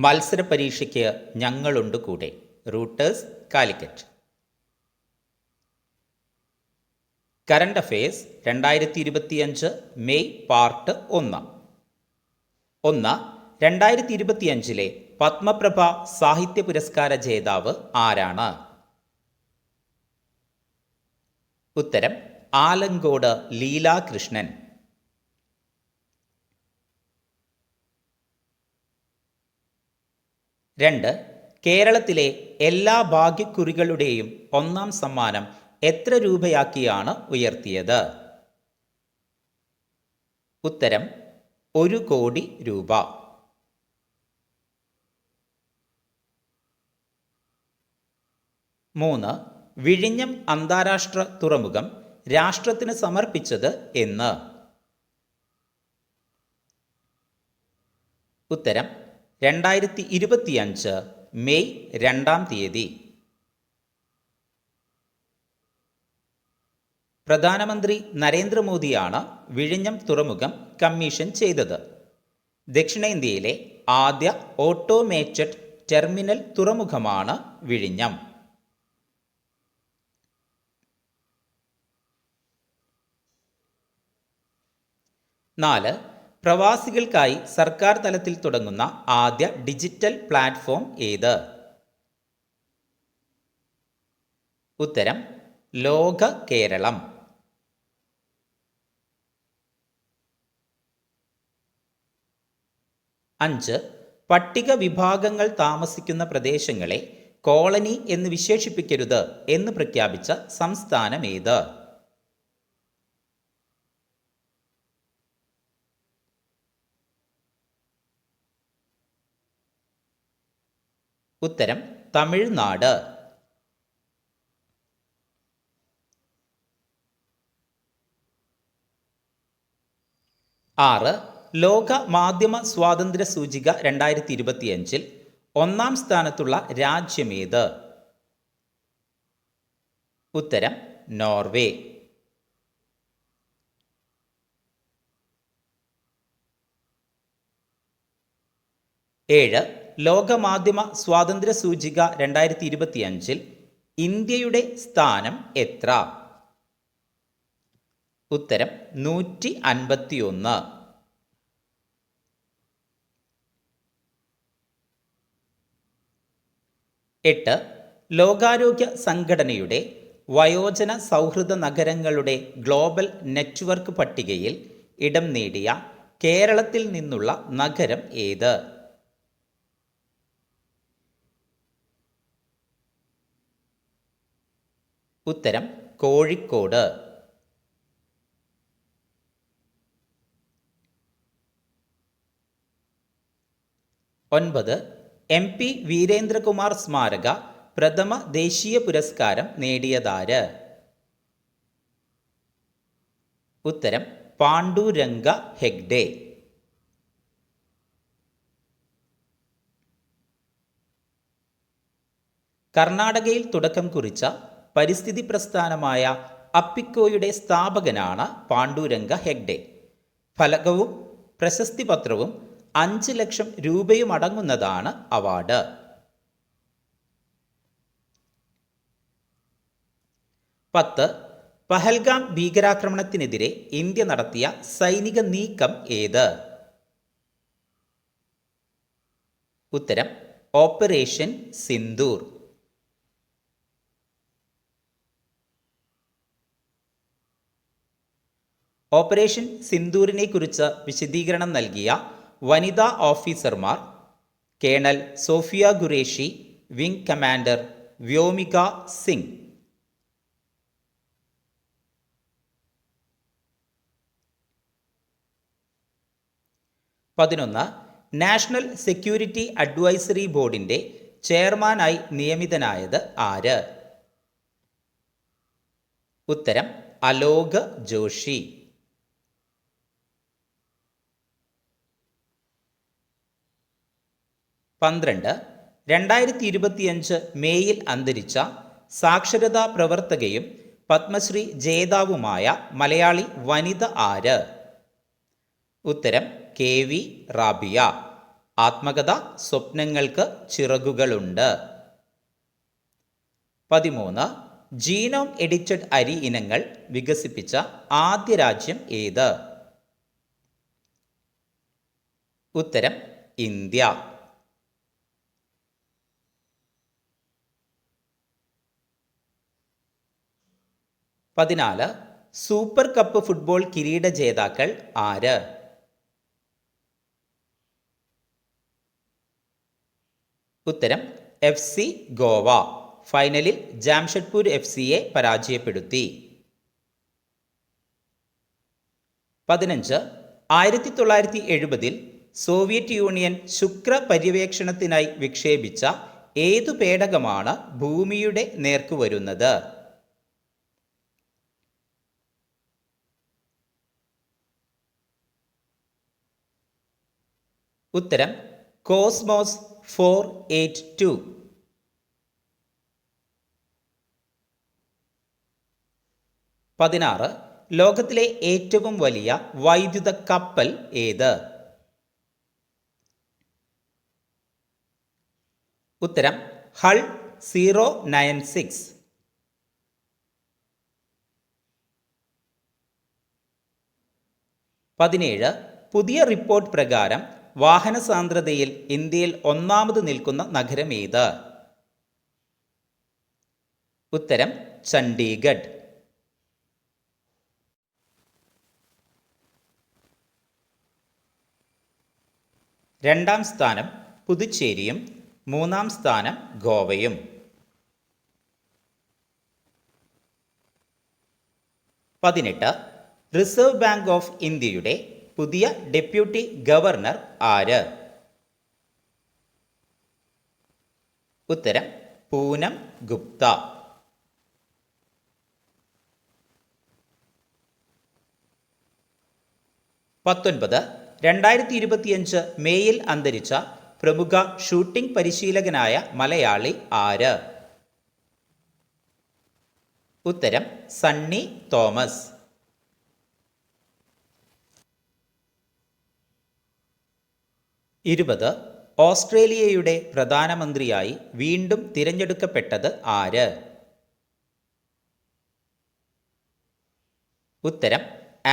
മത്സര പരീക്ഷയ്ക്ക് ഞങ്ങളുണ്ട് കൂടെ. റൂട്ടേഴ്സ്, Calicut. Current affairs 2025 May part 1. 2025 Padmaprabha സാഹിത്യ പുരസ്കാര ജേതാവ് ആരാണ്? ഉത്തരം ആലങ്കോട് ലീലാകൃഷ്ണൻ. 2. കേരളത്തിലെ എല്ലാ ഭാഗ്യക്കുറികളുടെയും ഒന്നാം സമ്മാനം എത്ര രൂപയാക്കിയാണ് ഉയർത്തിയത്? ഉത്തരം 1 കോടി രൂപ. 3. വിഴിഞ്ഞം അന്താരാഷ്ട്ര തുറമുഖം രാഷ്ട്രത്തിന് സമർപ്പിച്ചത് എന്ന്? ഉത്തരം 2025 മെയ് 2. പ്രധാനമന്ത്രി നരേന്ദ്രമോദിയാണ് വിഴിഞ്ഞം തുറമുഖം കമ്മീഷൻ ചെയ്തത്. ദക്ഷിണേന്ത്യയിലെ ആദ്യ ഓട്ടോമേറ്റഡ് ടെർമിനൽ തുറമുഖമാണ് വിഴിഞ്ഞം. 4. പ്രവാസികൾക്കായി സർക്കാർ തലത്തിൽ തുടങ്ങുന്ന ആദ്യ ഡിജിറ്റൽ പ്ലാറ്റ്ഫോം ഏത്? ഉത്തരം ലോക കേരളം. 5. പട്ടിക വിഭാഗങ്ങൾ താമസിക്കുന്ന പ്രദേശങ്ങളെ കോളനി എന്ന് വിശേഷിപ്പിക്കരുത് എന്ന് പ്രഖ്യാപിച്ച സംസ്ഥാനം ഏത്? ഉത്തരം തമിഴ്നാട്. 6. ലോക മാധ്യമ സ്വാതന്ത്ര്യ സൂചിക 2025 ഒന്നാം സ്ഥാനത്തുള്ള രാജ്യമേത്? ഉത്തരം നോർവേ. 7. ലോക മാധ്യമ സ്വാതന്ത്ര്യ സൂചിക 2025 ഇന്ത്യയുടെ സ്ഥാനം എത്ര? ഉത്തരം 151. 8. ലോകാരോഗ്യ സംഘടനയുടെ വയോജന സൗഹൃദ നഗരങ്ങളുടെ ഗ്ലോബൽ നെറ്റ്വർക്ക് പട്ടികയിൽ ഇടം നേടിയ കേരളത്തിൽ നിന്നുള്ള നഗരം ഏത്? ഉത്തരം കോഴിക്കോട്. 9. MP വീരേന്ദ്രകുമാർ സ്മാരക പ്രഥമ ദേശീയ പുരസ്കാരം നേടിയതാര്? ഉത്തരം പാണ്ഡുരംഗ ഹെഗ്ഡെ. കർണാടകയിൽ തുടക്കം കുറിച്ച പരിസ്ഥിതി പ്രസ്ഥാനമായ അപ്പിക്കോയുടെ സ്ഥാപകനാണ് പാണ്ഡുരംഗ ഹെഗ്ഡെ. ഫലകവും പ്രശസ്തി പത്രവും 5 ലക്ഷം രൂപയും അടങ്ങുന്നതാണ് അവാർഡ്. 10. പഹൽഗാം ഭീകരാക്രമണത്തിനെതിരെ ഇന്ത്യ നടത്തിയ സൈനിക നീക്കം ഏത്? ഉത്തരം ഓപ്പറേഷൻ സിന്ദൂർ. ഓപ്പറേഷൻ സിന്ദൂറിനെ കുറിച്ച് വിശദീകരണം നൽകിയ വനിതാ ഓഫീസർമാർ: colonel Sofiya Qureshi, wing commander Vyomika Singh. 11. National security advisory ബോർഡിന്റെ ചെയർമാനായി നിയമിതനായത് ആര്? ഉത്തരം അലോക് ജോഷി. 12. 2025 മേയിൽ അന്തരിച്ച സാക്ഷരതാ പ്രവർത്തകയും പത്മശ്രീ ജേതാവുമായ മലയാളി വനിത ആര്? ഉത്തരം KV റാബിയ. ആത്മകഥ സ്വപ്നങ്ങൾക്ക് ചിറകുകളുണ്ട്. 13. ജീനോം എഡിറ്റഡ് അരി ഇനങ്ങൾ വികസിപ്പിച്ച ആദ്യ രാജ്യം ഏത്? ഉത്തരം ഇന്ത്യ. 14. സൂപ്പർ കപ്പ് ഫുട്ബോൾ കിരീട ജേതാക്കൾ ആര്? ഉത്തരം FC ഗോവ. ഫൈനലിൽ ജാംഷഡ്പൂർ FCയെ പരാജയപ്പെടുത്തി. 15. 1970 സോവിയറ്റ് യൂണിയൻ ശുക്ര പര്യവേക്ഷണത്തിനായി വിക്ഷേപിച്ച ഏതു പേടകമാണ് ഭൂമിയുടെ നേർക്കു വരുന്നത്? ഉത്തരം കോസ്മോസ് 482. 16. ലോകത്തിലെ ഏറ്റവും വലിയ വൈദ്യുത കപ്പൽ ഏത്? ഉത്തരം ഹൾ 096. 17. പുതിയ റിപ്പോർട്ട് പ്രകാരം വാഹന സാന്ദ്രതയിൽ ഇന്ത്യയിൽ ഒന്നാമത് നിൽക്കുന്ന നഗരം ഏത്? ഉത്തരം ചണ്ഡീഗഡ്. 2ാം സ്ഥാനം പുതുച്ചേരിയും 3ാം സ്ഥാനം ഗോവയും. 18. റിസർവ് ബാങ്ക് ഓഫ് ഇന്ത്യയുടെ പുതിയ ഡെപ്യൂട്ടി ഗവർണർ ആര്? ഉത്തരം പൂനം ഗുപ്ത. 19. 2025 മേയിൽ അന്തരിച്ച പ്രമുഖ ഷൂട്ടിംഗ് പരിശീലകനായ മലയാളി ആര്? ഉത്തരം സണ്ണി തോമസ്. 20. ഓസ്ട്രേലിയയുടെ പ്രധാനമന്ത്രിയായി വീണ്ടും തിരഞ്ഞെടുക്കപ്പെട്ടത് ആര്? ഉത്തരം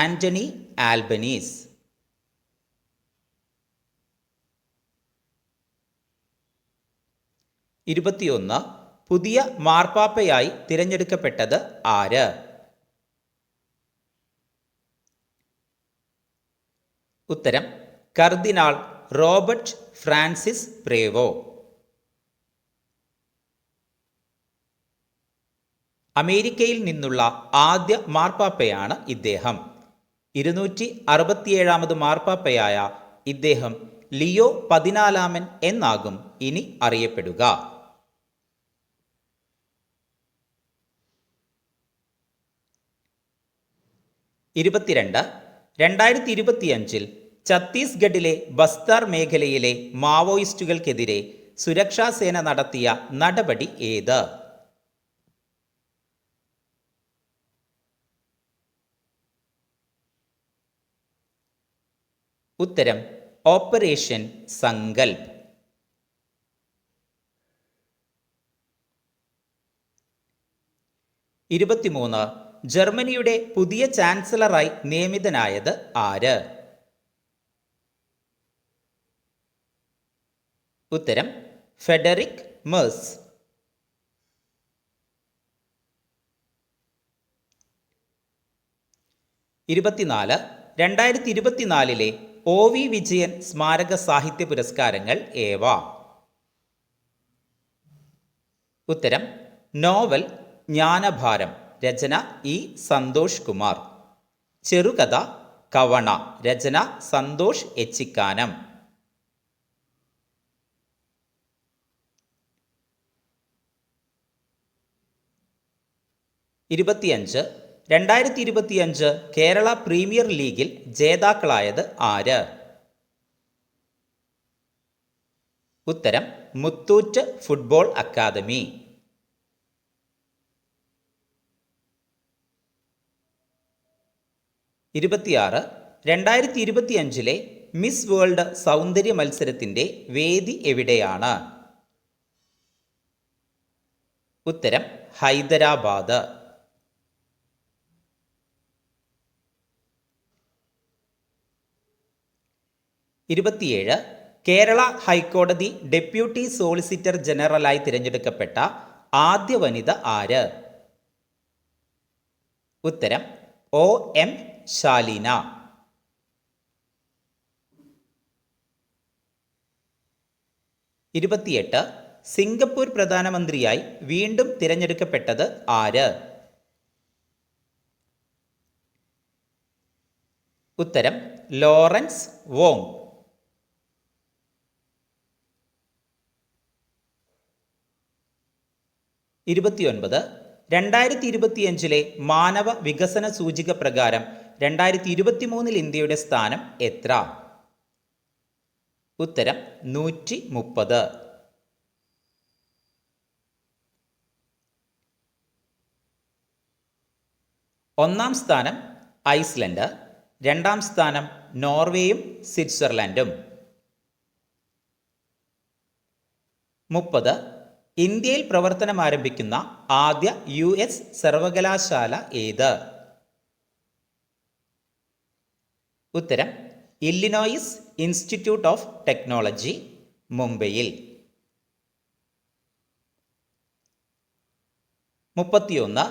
ആന്റണി ആൽബനീസ്. 21. പുതിയ മാർപ്പാപ്പയായി തിരഞ്ഞെടുക്കപ്പെട്ടത് ആര്? ഉത്തരം കർദിനാൾ റോബർട്ട് ഫ്രാൻസിസ് പ്രേവോ. അമേരിക്കയിൽ നിന്നുള്ള ആദ്യ മാർപ്പാപ്പയാണ് ഇദ്ദേഹം. 267ാമത് മാർപ്പാപ്പയായ ഇദ്ദേഹം ലിയോ 14 എന്നാകും ഇനി അറിയപ്പെടുക. 22. 2025 ഛത്തീസ്ഗഡിലെ ബസ്താർ മേഖലയിലെ മാവോയിസ്റ്റുകൾക്കെതിരെ സുരക്ഷാസേന നടത്തിയ നടപടി ഏത്? ഉത്തരം ഓപ്പറേഷൻ സങ്കൽപ്. 23. ജർമ്മനിയുടെ പുതിയ ചാൻസലറായി നിയമിതനായത് ആര്? ഉത്തരം ഫെഡറിക് മെഴ്സ്. 24. 2024 OV വിജയൻ സ്മാരക സാഹിത്യ പുരസ്കാരങ്ങൾ ഏവ? ഉത്തരം നോവൽ ജ്ഞാനഭാരം, രചന E. സന്തോഷ് കുമാർ. ചെറുകഥ കവണ, രചന സന്തോഷ് എച്ചിക്കാനം. 25. 2025 കേരള പ്രീമിയർ ലീഗിൽ ജേതാക്കളായത് ആര്? ഉത്തരം Muthoot football academy. 26. 2025 Miss World സൗന്ദര്യ മത്സരത്തിൻ്റെ വേദി എവിടെയാണ്? ഉത്തരം ഹൈദരാബാദ്. 27 കേരള ഹൈക്കോടതി ഡെപ്യൂട്ടി സോളിസിറ്റർ ജനറലായി തിരഞ്ഞെടുക്കപ്പെട്ട ആദ്യ വനിത ആര്? ഉത്തരം OM ശാലീന. 28 സിംഗപ്പൂർ പ്രധാനമന്ത്രിയായി വീണ്ടും തിരഞ്ഞെടുക്കപ്പെട്ടത് ആര്? ഉത്തരം ലോറൻസ് വോങ്. 29 2025 മാനവ വികസന സൂചിക പ്രകാരം 2023 ഇന്ത്യയുടെ സ്ഥാനം എത്ര? ഉത്തരം 130. 1-ാം സ്ഥാനം ഐസ്ലൻഡ്, 2-ാം സ്ഥാനം നോർവേയും സ്വിറ്റ്സർലൻഡും. 30 ഇന്ത്യയിൽ പ്രവർത്തനം ആരംഭിക്കുന്ന ആദ്യ US സർവകലാശാല ഏത്? ഉത്തരം ഇല്ലിനോയിസ് ഇൻസ്റ്റിറ്റ്യൂട്ട് ഓഫ് ടെക്നോളജി, മുംബൈയിൽ. 31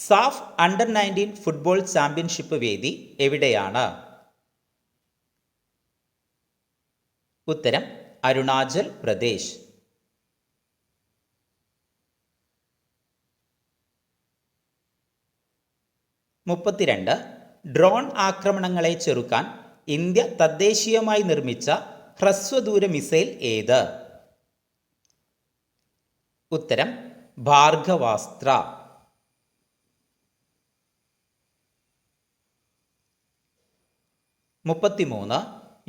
സാഫ് അണ്ടർ 19 ഫുട്ബോൾ ചാമ്പ്യൻഷിപ്പ് വേദി എവിടെയാണ്? ഉത്തരം അരുണാചൽ പ്രദേശ്. 32 ഡ്രോൺ ആക്രമണങ്ങളെ ചെറുക്കാൻ ഇന്ത്യ തദ്ദേശീയമായി നിർമ്മിച്ച ഹ്രസ്വദൂര മിസൈൽ ഏത്? ഉത്തരം ഭാർഗവാസ്ത്ര. 33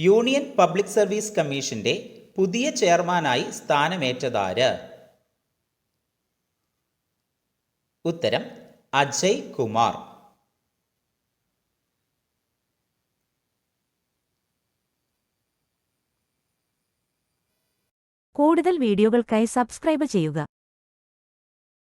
യൂണിയൻ പബ്ലിക് സർവീസ് കമ്മീഷന്റെ പുതിയ ചെയർമാനായി സ്ഥാനമേറ്റതാര്? ഉത്തരം അജയ് കുമാർ. കൂടുതൽ വീഡിയോകൾക്കായി സബ്സ്ക്രൈബ് ചെയ്യുക.